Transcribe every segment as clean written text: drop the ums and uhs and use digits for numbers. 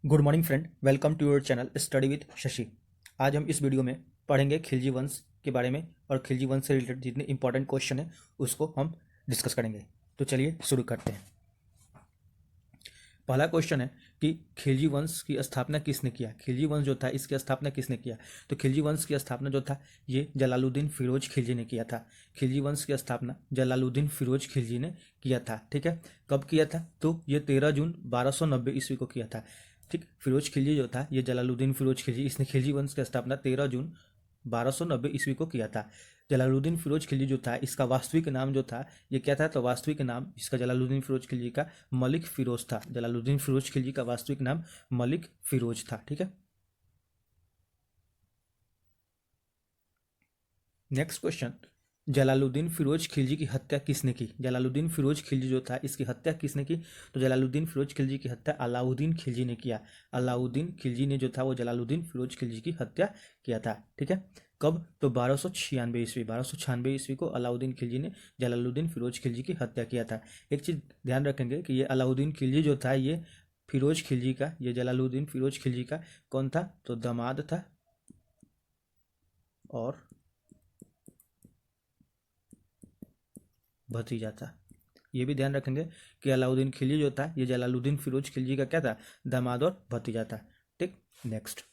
Good morning friend, welcome to your channel study with Shashi. आज हम इस वीडियो में पढ़ेंगे खिलजी वंश के बारे में और खिलजी वंश से रिलेटेड जितने इंपॉर्टेंट क्वेश्चन है उसको हम डिस्कस करेंगे। तो चलिए शुरू करते हैं। पहला क्वेश्चन है कि खिलजी वंश की स्थापना किसने किया। खिलजी वंश जो था इसकी स्थापना किसने किया। तो खिलजी वंश की स्थापना जो था ये जलालुद्दीन फिरोज खिलजी ने किया था। खिलजी वंश की स्थापना जलालुद्दीन फिरोज खिलजी ने किया था। ठीक है, कब किया था? तो ये 13 जून 1290 ईस्वी को किया था। ठीक, फिरोज खिलजी जो था ये जलालुद्दीन फिरोज खिलजी, इसने खिलजी वंश की स्थापना 13 जून 1290 ईस्वी को किया था। जलालुद्दीन फिरोज खिलजी जो था इसका वास्तविक नाम जो था ये क्या था? तो वास्तविक नाम इसका जलालुद्दीन फिरोज खिलजी का मलिक फिरोज था। जलालुद्दीन फिरोज खिलजी का वास्तविक नाम मलिक फिरोज था। ठीक है, नेक्स्ट क्वेश्चन, जलालुद्दीन फिरोज खिलजी की हत्या किसने की। जलालुद्दीन फिरोज खिलजी जो था इसकी हत्या किसने की? तो जलालुद्दीन फिरोज खिलजी की हत्या अलाउद्दीन खिलजी ने किया। अलाउद्दीन खिलजी ने जो था वो जलालुद्दीन फिरोज खिलजी की हत्या किया था। ठीक है, कब? तो 1296 ईस्वी, 1296 ईस्वी को अलाउद्दीन खिलजी ने जलालुद्दीन फिरोज खिलजी की हत्या किया था। एक चीज ध्यान रखेंगे कि ये अलाउद्दीन खिलजी जो था ये फिरोज खिलजी का, ये जलालुद्दीन फिरोज खिलजी का कौन था? तो दामाद था और भतीजा था। ये भी ध्यान रखेंगे कि अलाउद्दीन खिलजी जो था ये जलालुद्दीन फिरोज खिलजी का क्या था? दामाद और भतीजा था। ठीक, नेक्स्ट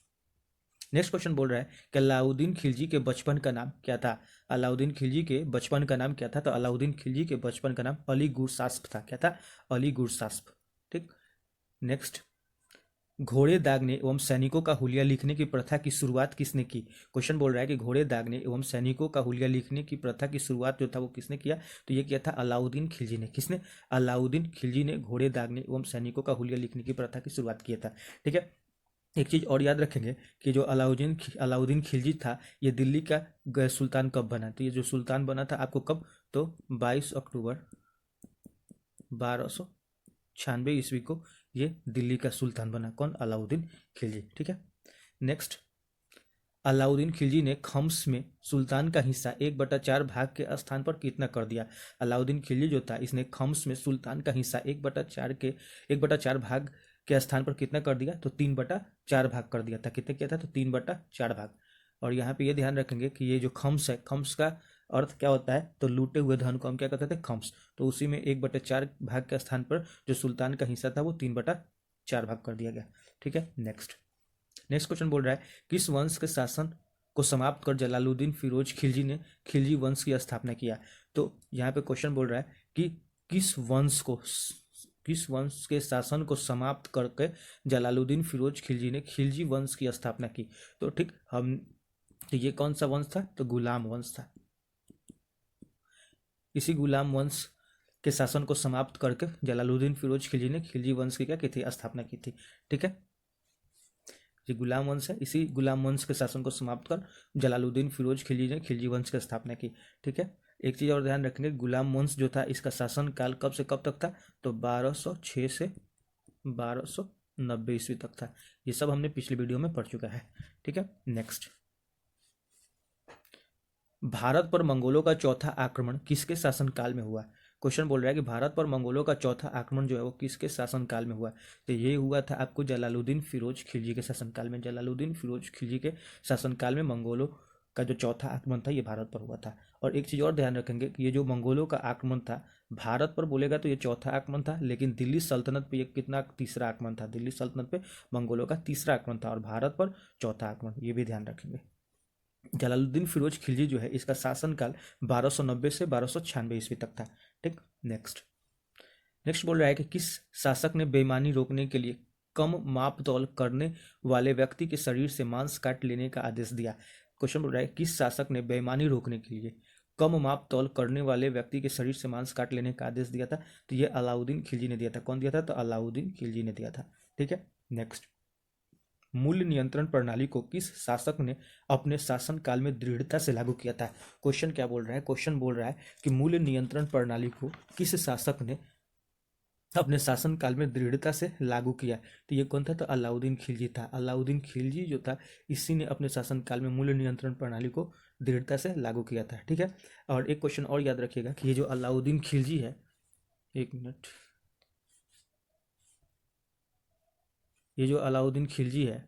नेक्स्ट क्वेश्चन बोल रहा है कि अलाउद्दीन खिलजी के बचपन का नाम क्या था। अलाउद्दीन खिलजी के बचपन का नाम क्या था? तो अलाउद्दीन खिलजी के बचपन का नाम अली गुरसास्प था। क्या था? अली गुरसास्प। ठीक, नेक्स्ट, घोड़े दागने एवं सैनिकों का हुलिया लिखने की प्रथा की शुरुआत किसने की। क्वेश्चन बोल रहा है कि घोड़े दागने एवं सैनिकों का हुलिया लिखने की प्रथा की शुरुआत जो था वो किसने किया? तो ये किया था अलाउद्दीन खिलजी ने। किसने? अलाउद्दीन खिलजी ने घोड़े दागने एवं सैनिकों का हुलिया लिखने की प्रथा की शुरुआत किया था। ठीक है, एक चीज और याद रखेंगे कि जो अलाउद्दीन खिलजी था ये दिल्ली का सुल्तान कब बना। तो ये जो सुल्तान बना था आपको कब? तो 22 अक्टूबर 1296 ईस्वी को ये दिल्ली का सुल्तान बना। कौन? अलाउद्दीन खिलजी। ठीक है, नेक्स्ट, अलाउद्दीन खिलजी ने खम्स में सुल्तान का हिस्सा 1/4 भाग के स्थान पर कितना कर दिया। अलाउद्दीन खिलजी जो था इसने खम्स में सुल्तान का हिस्सा 1/4 भाग के स्थान पर कितना कर दिया? तो 3/4 भाग कर दिया था। कितना किया था? तो 3/4 भाग। और यहाँ पे ये ध्यान रखेंगे कि ये जो खम्स है, खम्स का अर्थ क्या होता है? तो लूटे हुए धन को हम क्या कहते थे? खम्स। तो उसी में 1/4 भाग के स्थान पर जो सुल्तान का हिस्सा था वो 3/4 भाग कर दिया गया। ठीक है, नेक्स्ट नेक्स्ट क्वेश्चन बोल रहा है किस वंश के शासन को समाप्त कर जलालुद्दीन फिरोज खिलजी ने खिलजी वंश की स्थापना किया। तो यहाँ पे क्वेश्चन बोल रहा है कि किस वंश के शासन को समाप्त करके जलालुद्दीन फिरोज खिलजी ने खिलजी वंश की स्थापना की। तो ठीक, हम तो ये कौन सा वंश था? तो गुलाम वंश था। इसी गुलाम वंश के शासन को समाप्त करके जलालुद्दीन फिरोज खिलजी ने खिलजी वंश की क्या की थी? स्थापना की थी। ठीक है, ये गुलाम वंश है, इसी गुलाम वंश के शासन को समाप्त कर जलालुद्दीन फिरोज खिलजी ने खिलजी वंश की स्थापना की। ठीक है, एक चीज और ध्यान रखेंगे, गुलाम वंश जो था इसका शासन काल कब से कब तक था? तो 1206 से 1290 ईस्वी तक था। ये सब हमने पिछले वीडियो में पढ़ चुका है। ठीक है, नेक्स्ट, भारत पर मंगोलों का चौथा आक्रमण किसके शासनकाल में हुआ। क्वेश्चन बोल रहा है कि भारत पर मंगोलों का चौथा आक्रमण जो है वो किसके शासनकाल में हुआ। तो ये हुआ था आपको जलालुद्दीन फिरोज खिलजी के शासनकाल में। जलालुद्दीन फिरोज खिलजी के शासनकाल में मंगोलों का जो चौथा आक्रमण था ये भारत पर हुआ था। और एक चीज़ और ध्यान रखेंगे कि ये जो मंगोलों का आक्रमण था भारत पर बोलेगा तो ये चौथा आक्रमण था, लेकिन दिल्ली सल्तनत पे ये कितना? तीसरा आक्रमण था। दिल्ली सल्तनत पे मंगोलों का तीसरा आक्रमण था और भारत पर चौथा आक्रमण। ये भी ध्यान रखेंगे। जलालुद्दीन फिरोज खिलजी जो है इसका शासनकाल 1290 से 1296 ईस्वी तक था। ठीक, नेक्स्ट नेक्स्ट बोल रहा है कि किस शासक ने बेईमानी रोकने के लिए कम माप तौल करने वाले व्यक्ति के शरीर से मांस काट लेने का आदेश दिया। क्वेश्चन बोल रहा है किस शासक ने बेईमानी रोकने के लिए कम माप तौल करने वाले व्यक्ति के शरीर से मांस काट लेने का आदेश दिया था। तो ये अलाउद्दीन खिलजी ने दिया था। कौन दिया था? तो अलाउद्दीन खिलजी ने दिया था। ठीक है, नेक्स्ट, मूल्य नियंत्रण प्रणाली को किस शासक ने अपने शासनकाल में दृढ़ता से लागू किया था। क्वेश्चन क्या बोल रहा है? क्वेश्चन बोल रहा है कि मूल्य नियंत्रण प्रणाली को किस शासक ने अपने शासनकाल में दृढ़ता से लागू किया। तो ये कौन था? तो अलाउद्दीन खिलजी था। अलाउद्दीन खिलजी जो था इसी ने अपने शासनकाल में मूल्य नियंत्रण प्रणाली को दृढ़ता से लागू किया था। ठीक है, और एक क्वेश्चन और याद रखिएगा कि ये जो अलाउद्दीन खिलजी है, एक मिनट, ये जो अलाउद्दीन खिलजी है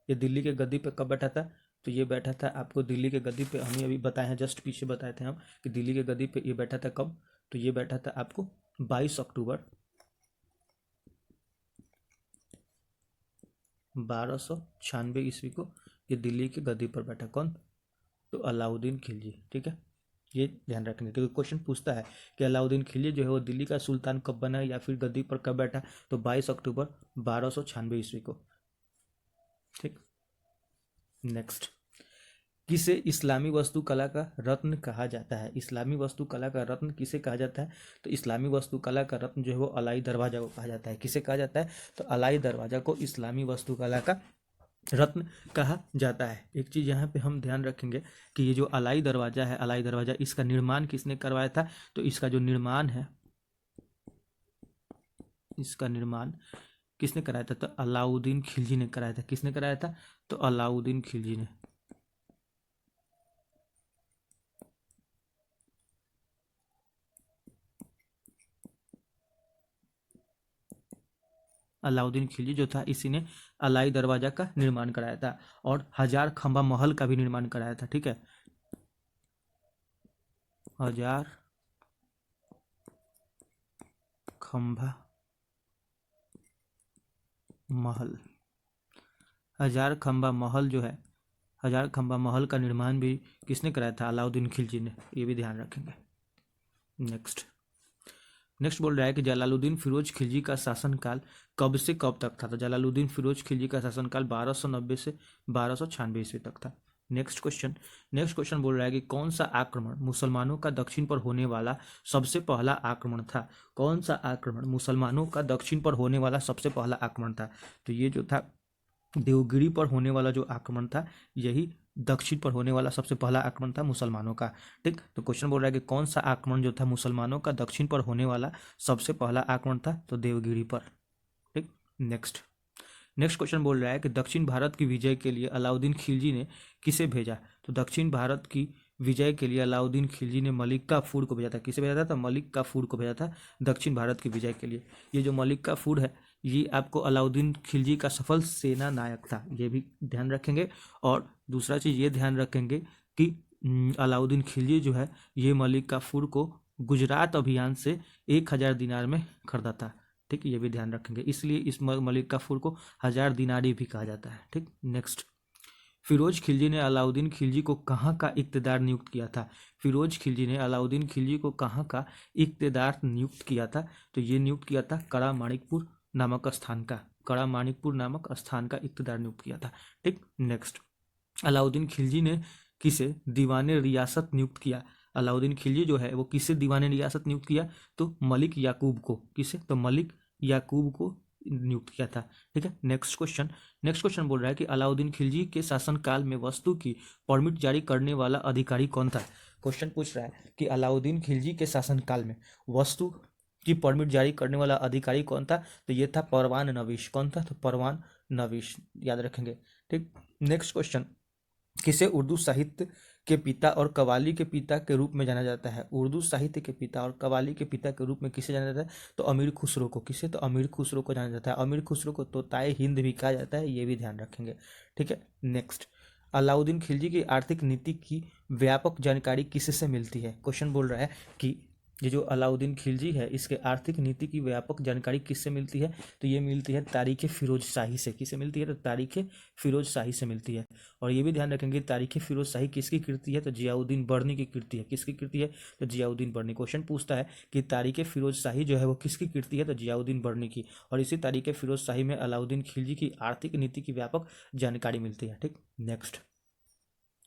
ये दिल्ली के गद्दी पे कब बैठा था? तो ये बैठा था आपको दिल्ली के गद्दी पे, हम अभी बताए हैं, जस्ट पीछे बताए थे हम कि दिल्ली के गद्दी पे ये बैठा था कब। तो ये बैठा था आपको 22 अक्टूबर 1296 ईस्वी को ये दिल्ली की गद्दी पर बैठा। कौन? तो अलाउद्दीन खिलजी। ठीक है, ये ध्यान रखेंगे क्योंकि क्वेश्चन पूछता है कि अलाउद्दीन खिलजी जो है वो दिल्ली का सुल्तान कब बना या फिर गद्दी पर कब बैठा। तो 22 अक्टूबर 1296 ईस्वी को। ठीक, नेक्स्ट, किसे इस्लामी वास्तुकला का रत्न कहा जाता है? इस्लामी वास्तुकला का रत्न किसे कहा जाता है? तो इस्लामी वास्तुकला का रत्न जो है वो अलाई दरवाजा को कहा जाता है। किसे कहा जाता है? तो अलाई दरवाजा को इस्लामी वास्तुकला का रत्न कहा जाता है। एक चीज यहाँ पे हम ध्यान रखेंगे कि ये जो अलाई दरवाजा है, अलाई दरवाजा, इसका निर्माण किसने करवाया था? तो इसका जो निर्माण है, इसका निर्माण किसने कराया था? तो अलाउद्दीन खिलजी ने कराया था। किसने कराया था? तो अलाउद्दीन खिलजी ने। अलाउद्दीन खिलजी जो था इसी ने अलाई दरवाजा का निर्माण कराया था और हजार खंबा महल का भी निर्माण कराया था। ठीक है, हजार खंबा महल, हजार खंबा महल जो है, हजार खंबा महल का निर्माण भी किसने कराया था? अलाउद्दीन खिलजी ने। ये भी ध्यान रखेंगे। नेक्स्ट, नेक्स्ट बोल रहा है कि जलालुद्दीन फिरोज खिलजी का शासनकाल कब से कब तक था? तो जलालुद्दीन फिरोज खिलजी का शासनकाल 1290 से 1296 ईस्वी तक था। नेक्स्ट क्वेश्चन बोल रहा है कि कौन सा आक्रमण मुसलमानों का दक्षिण पर होने वाला सबसे पहला आक्रमण था? कौन सा आक्रमण मुसलमानों का दक्षिण पर होने वाला सबसे पहला आक्रमण था? तो ये जो था देवगिरी पर होने वाला जो आक्रमण था, यही दक्षिण पर होने वाला सबसे पहला आक्रमण था मुसलमानों का। ठीक, तो क्वेश्चन बोल रहा है कि कौन सा आक्रमण जो था मुसलमानों का दक्षिण पर होने वाला सबसे पहला आक्रमण था? तो देवगिरी पर। ठीक, नेक्स्ट क्वेश्चन बोल रहा है कि दक्षिण भारत की विजय के लिए अलाउद्दीन खिलजी ने किसे भेजा? तो दक्षिण भारत की विजय के लिए अलाउद्दीन खिलजी ने मलिक काफूर को भेजा था। किसे भेजा था? तो मलिक काफूर को भेजा था दक्षिण भारत की विजय के लिए। ये जो मलिक काफूर है ये आपको अलाउद्दीन खिलजी का सफल सेना नायक था, ये भी ध्यान रखेंगे। और दूसरा चीज ये ध्यान रखेंगे कि अलाउद्दीन खिलजी जो है ये मलिक काफूर को गुजरात अभियान से 1000 दिनार में खरीदा था। ठीक, ये भी ध्यान रखेंगे, इसलिए इस मलिक काफूर को 1000 दिनारी भी कहा जाता है। ठीक, नेक्स्ट, फिरोज खिलजी ने अलाउद्दीन खिलजी को कहाँ का इक्तेदार नियुक्त किया था? फिरोज खिलजी ने अलाउद्दीन खिलजी को कहाँ का इक्तेदार नियुक्त किया था? तो ये नियुक्त किया था कड़ा माणिकपुर नामक स्थान का, कड़ा माणिकपुर नामक स्थान का इक्तेदार नियुक्त किया था। ठीक, नेक्स्ट, अलाउद्दीन खिलजी ने किसे दीवाने रियासत नियुक्त किया? अलाउद्दीन खिलजी जो है वो किसे दीवाने रियासत नियुक्त किया? तो मलिक याकूब को। किसे? तो मलिक याकूब को नियुक्त किया था। ठीक है, नेक्स्ट क्वेश्चन बोल रहा है कि अलाउद्दीन खिलजी के शासनकाल में वस्तु की परमिट जारी करने वाला अधिकारी कौन था? क्वेश्चन पूछ रहा है कि अलाउद्दीन खिलजी के शासनकाल में वस्तु की परमिट जारी करने वाला अधिकारी कौन था? तो ये था परवान नवीश। कौन था? तो परवान नवीश, याद रखेंगे। ठीक, नेक्स्ट क्वेश्चन, किसे उर्दू साहित्य के पिता और कव्वाली के पिता के रूप में जाना जाता है? उर्दू साहित्य के पिता और कव्वाली के पिता के रूप में किसे जाना जाता है? तो अमीर खुसरो को। किसे? तो अमीर खुसरो को जाना जाता है। अमीर खुसरो को तोताए हिंद भी कहा जाता है, ये भी ध्यान रखेंगे। ठीक है, नेक्स्ट, अलाउद्दीन खिलजी की आर्थिक नीति की व्यापक जानकारी किससे मिलती है? क्वेश्चन बोल रहा है कि ये जो अलाउद्दीन खिलजी है इसके आर्थिक नीति की व्यापक जानकारी किससे मिलती है? तो ये मिलती है तारीख फिरोज शाही से। किससे मिलती है? तो तारीख फिरोज शाही से मिलती है। और ये भी ध्यान रखेंगे तारीख फिरोज शाही किसकी कृति है? तो जियाउद्दीन बर्नी की कृति है। किसकी कृति है? तो जियाउद्दीन बर्नी। क्वेश्चन पूछता है कि तारीख फिरोज शाही जो है वो किसकी कृति है? तो जियाउद्दीन बर्नी की। और इसी तारीख फिरोज शाही में अलाउद्दीन खिलजी की आर्थिक नीति की व्यापक जानकारी मिलती है। ठीक,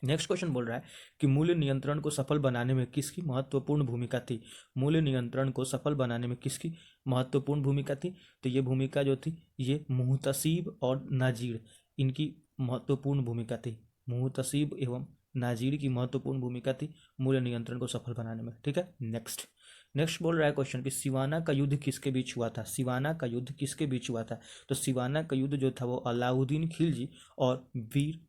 नेक्स्ट क्वेश्चन बोल रहा है कि मूल्य नियंत्रण को सफल बनाने में किसकी महत्वपूर्ण भूमिका थी? मूल्य नियंत्रण को सफल बनाने में किसकी महत्वपूर्ण भूमिका थी? तो ये भूमिका जो थी ये मुहतसीब और नाजीर, इनकी महत्वपूर्ण भूमिका थी। मुहतसीब एवं नाजीर की महत्वपूर्ण भूमिका थी मूल्य नियंत्रण को सफल बनाने में। ठीक है, नेक्स्ट बोल रहा है क्वेश्चन कि सिवाना का युद्ध किसके बीच हुआ था? सिवाना का युद्ध किसके बीच हुआ था? तो सिवाना का युद्ध जो था वो अलाउद्दीन खिलजी और वीर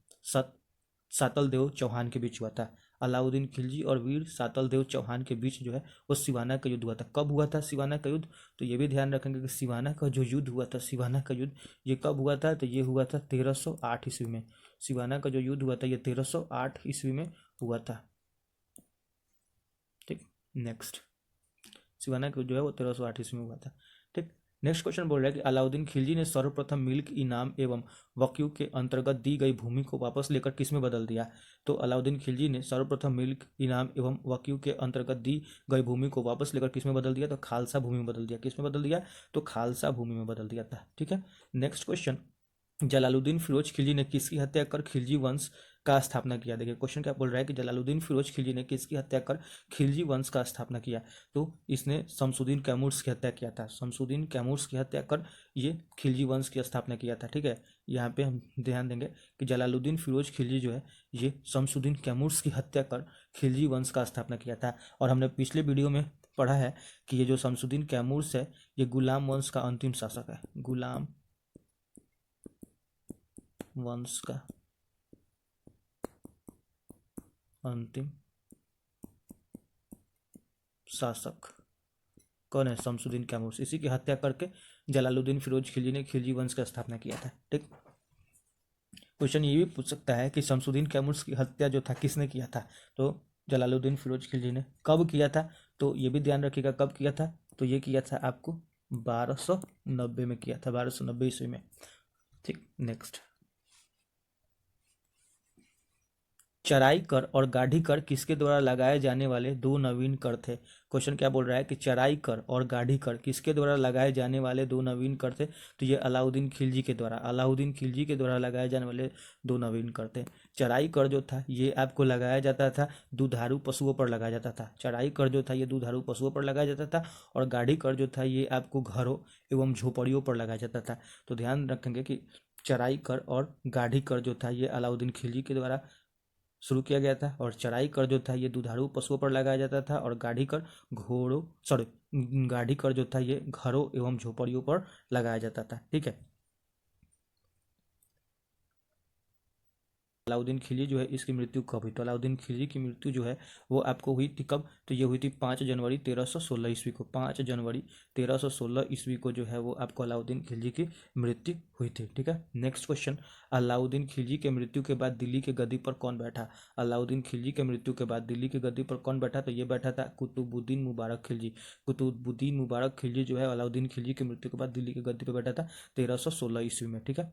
सातलदेव चौहान के बीच हुआ था। अलाउद्दीन खिलजी और वीर सातल देव चौहान के बीच जो है वो सिवाना का युद्ध हुआ था। कब हुआ था सिवाना का युद्ध? तो ये भी ध्यान रखेंगे कि सिवाना का जो युद्ध हुआ था, सिवाना का युद्ध ये कब हुआ था? तो ये हुआ था 1308 ईस्वी में। सिवाना का जो युद्ध हुआ था ये 1308 ईस्वी में हुआ था। ठीक, नेक्स्ट, सिवाना का जो है वो 1308 ईस्वी में हुआ था। ठीक, नेक्स्ट क्वेश्चन बोल रहा है कि अलाउद्दीन खिलजी ने सर्वप्रथम मिल्क इनाम एवं वक्यू के अंतर्गत दी गई भूमि को वापस लेकर किसमें बदल दिया? तो अलाउद्दीन खिलजी ने सर्वप्रथम मिल्क इनाम एवं वक्यू के अंतर्गत दी गई भूमि को वापस लेकर किसमें बदल दिया? तो खालसा भूमि में बदल दिया। किसमें बदल दिया? तो खालसा भूमि में बदल दिया था। ठीक है, नेक्स्ट क्वेश्चन, जलालुद्दीन फिरोज खिलजी ने किसकी हत्या कर खिलजी वंश का स्थापना किया? देखिए क्वेश्चन क्या बोल रहा है कि जलालुद्दीन फिरोज खिलजी ने किसकी हत्या कर खिलजी वंश का स्थापना किया? तो इसने शमसुद्दीन कैमूर्स की हत्या किया था। शमसुद्दीन कैमूर्स की हत्या कर ये खिलजी वंश की स्थापना किया था। ठीक है, यहाँ पे हम ध्यान देंगे कि जलालुद्दीन फिरोज खिलजी जो है ये शमसुद्दीन कैमूर्स की हत्या कर खिलजी वंश का स्थापना किया था। और हमने पिछले वीडियो में पढ़ा है कि ये जो शमसुद्दीन कैमूर्स है ये गुलाम वंश का अंतिम शासक है। गुलाम वंश का अंतिम शासक कौन है? शमसुद्दीन कैमूर्स। इसी की हत्या करके जलालुद्दीन फिरोज खिलजी ने खिलजी वंश का स्थापना किया था। ठीक, क्वेश्चन ये भी पूछ सकता है कि शमसुद्दीन कैमूर्स की हत्या जो था किसने किया था? तो जलालुद्दीन फिरोज खिलजी ने। कब किया था? तो ये भी ध्यान रखिएगा कब किया था। तो ये किया था आपको 1290 में किया था, 1290 ईस्वी में। ठीक, नेक्स्ट, चराई कर और गाढ़ी कर किसके द्वारा लगाए जाने वाले दो नवीन कर थे? क्वेश्चन क्या बोल रहा है कि चराई कर और गाढ़ी कर किसके द्वारा लगाए जाने वाले दो नवीन कर थे? तो ये अलाउद्दीन खिलजी के द्वारा, अलाउद्दीन खिलजी के द्वारा लगाए जाने वाले दो नवीन कर थे। चराई कर जो था ये आपको लगाया जाता था दुधारू पशुओं पर लगाया जाता था। चराई कर जो था ये दुधारू पशुओं पर लगाया जाता था। और गाढ़ी कर जो था ये आपको घरों एवं झोपड़ियों पर लगाया जाता था। तो ध्यान रखेंगे कि चराई कर और गाढ़ी कर जो था ये अलाउद्दीन खिलजी के द्वारा शुरू किया गया था। और चराई कर जो था ये दुधारू पशुओं पर लगाया जाता था। और गाढ़ी कर घोड़ों सॉरी गाढ़ी कर जो था ये घरों एवं झोपड़ियों पर लगाया जाता था। ठीक है, अलाउद्दीन खिलजी जो है इसकी मृत्यु कब हुई? तो अलाउद्दीन खिलजी की मृत्यु जो है वो आपको हुई थी कब? तो ये हुई थी 5 जनवरी 1316 ईस्वी को। 5 जनवरी 1316 ईस्वी को जो है वो आपको अलाउद्दीन खिलजी की मृत्यु हुई थी। ठीक है, नेक्स्ट क्वेश्चन, अलाउद्दीन खिलजी के मृत्यु के बाद दिल्ली की गद्दी पर कौन बैठा? अलाउद्दीन खिलजी के मृत्यु के बाद दिल्ली की गद्दी पर कौन बैठा? तो ये बैठा था कुतुबुद्दीन मुबारक खिलजी। कुतुबुद्दीन मुबारक खिलजी जो है अलाउद्दीन खिलजी की मृत्यु के बाद दिल्ली की गद्दी पर बैठा था 1316 ईस्वी में। ठीक है,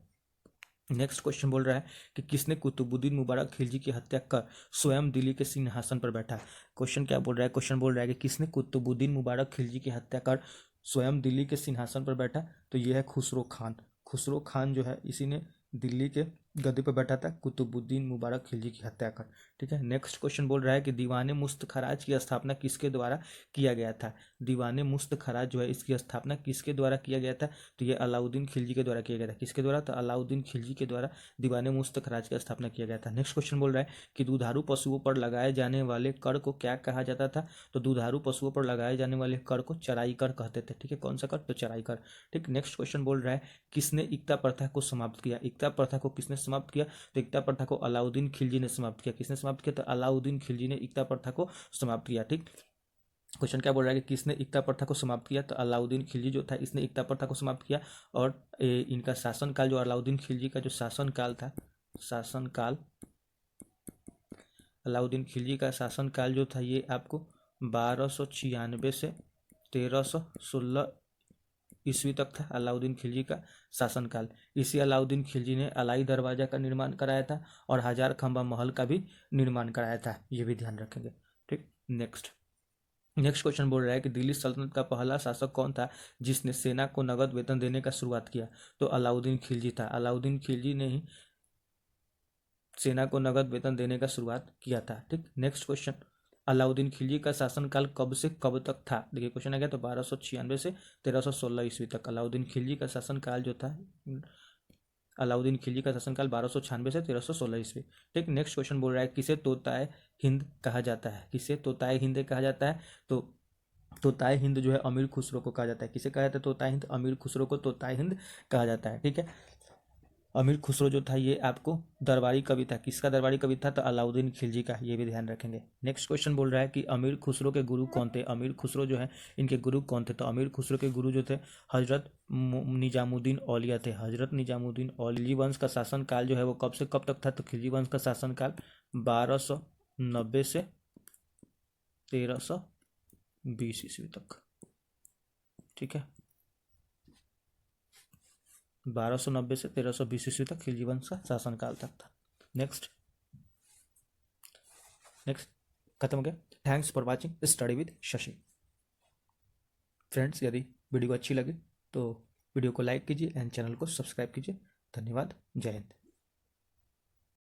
नेक्स्ट क्वेश्चन बोल रहा है कि किसने कुतुबुद्दीन मुबारक खिलजी की हत्या कर स्वयं दिल्ली के सिंहासन पर बैठा? क्वेश्चन क्या बोल रहा है? क्वेश्चन बोल रहा है कि किसने कुतुबुद्दीन मुबारक खिलजी की हत्या कर स्वयं दिल्ली के सिंहासन पर बैठा? तो ये है खुसरो खान। खुसरो खान जो है इसी ने दिल्ली के गद्दी पर बैठा था कुतुबुद्दीन मुबारक खिलजी की हत्या कर। ठीक है, नेक्स्ट क्वेश्चन बोल रहा है कि दीवाने मुस्त खराज की स्थापना किसके द्वारा किया गया था? दीवाने मुस्त खराज जो है इसकी स्थापना किसके द्वारा किया गया था? तो ये अलाउद्दीन खिलजी के द्वारा किया गया था। किसके द्वारा? तो अलाउद्दीन खिलजी के द्वारा दीवाने मुस्त खराज की स्थापना किया गया था। नेक्स्ट क्वेश्चन बोल रहा है कि दुधारू पशुओं पर लगाए जाने वाले कर को क्या कहा जाता था? तो दुधारू पशुओं पर लगाए जाने वाले कर को चराई कर कहते थे। ठीक है, कौन सा कर? तो चराई कर। ठीक, नेक्स्ट क्वेश्चन बोल रहा है किसने इक्ता प्रथा को समाप्त किया? इक्ता प्रथा को किसने समाप्त किया? तो इक्ता प्रथा को अलाउद्दीन खिलजी ने समाप्त किया। किसने समाप्त किया? तो अलाउद्दीन खिलजी ने इक्ता प्रथा को समाप्त किया। ठीक, क्वेश्चन क्या बोल रहा है कि किसने इक्ता प्रथा को समाप्त किया? तो अलाउद्दीन खिलजी जो था इसने इक्ता प्रथा को समाप्त किया। और इनका शासनकाल जो अलाउद्दीन खिलजी का जो शासनकाल था, शासनकाल अलाउद्दीन खिलजी का शासनकाल जो था ये आपको 1296 से 1316 ईस्वी तक था अलाउद्दीन खिलजी का शासनकाल। इसी अलाउद्दीन खिलजी ने अलाई दरवाजा का निर्माण कराया था और हजार खंबा महल का भी निर्माण कराया था। ये भी ध्यान रखेंगे। ठीक, नेक्स्ट क्वेश्चन बोल रहा है कि दिल्ली सल्तनत का पहला शासक कौन था जिसने सेना को नगद वेतन देने का शुरुआत किया? तो अलाउद्दीन खिलजी था। अलाउद्दीन खिलजी ने ही सेना को नगद वेतन देने का शुरुआत किया था। ठीक, नेक्स्ट क्वेश्चन, अलाउद्दीन खिलजी का शासनकाल कब से कब तक था? देखिए क्वेश्चन आ गया तो 1296 से 1316 ईस्वी तक अलाउद्दीन खिलजी का शासनकाल जो था। अलाउद्दीन खिलजी का शासनकाल 1296 से 1316 ईस्वी। ठीक, नेक्स्ट क्वेश्चन बोल रहा है किसे तोताए हिंद कहा जाता है? किसे तोताए हिंद कहा जाता है? तो तोताए हिंद जो है अमीर खुसरो को कहा जाता है। किसे कहा जाता है? तोताए हिंद, अमीर खुसरो को तोताए हिंद कहा जाता है। ठीक है, अमीर खुसरो जो था ये आपको दरबारी कवि था। किसका दरबारी कवि था? तो अलाउद्दीन खिलजी का। ये भी ध्यान रखेंगे। नेक्स्ट क्वेश्चन बोल रहा है कि अमीर खुसरो के गुरु कौन थे? अमीर खुसरो जो है इनके गुरु कौन थे? तो अमीर खुसरो के गुरु जो थे हजरत निजामुद्दीन औलिया थे। हजरत निजामुद्दीन औलिया। खिलजी वंश का शासन काल जो है वो कब से कब तक था? तो खिलजी वंश का शासन काल 1290 से 1320 ईस्वी तक। ठीक है, 1290 से 1320 ईस्वी तक खिलजी वंश का शासनकाल तक था। नेक्स्ट नेक्स्ट खत्म हो गया। Thanks for watching study with Shashi. Friends, यदि वीडियो अच्छी लगी तो वीडियो को लाइक कीजिए एंड चैनल को सब्सक्राइब कीजिए। धन्यवाद। जय हिंद।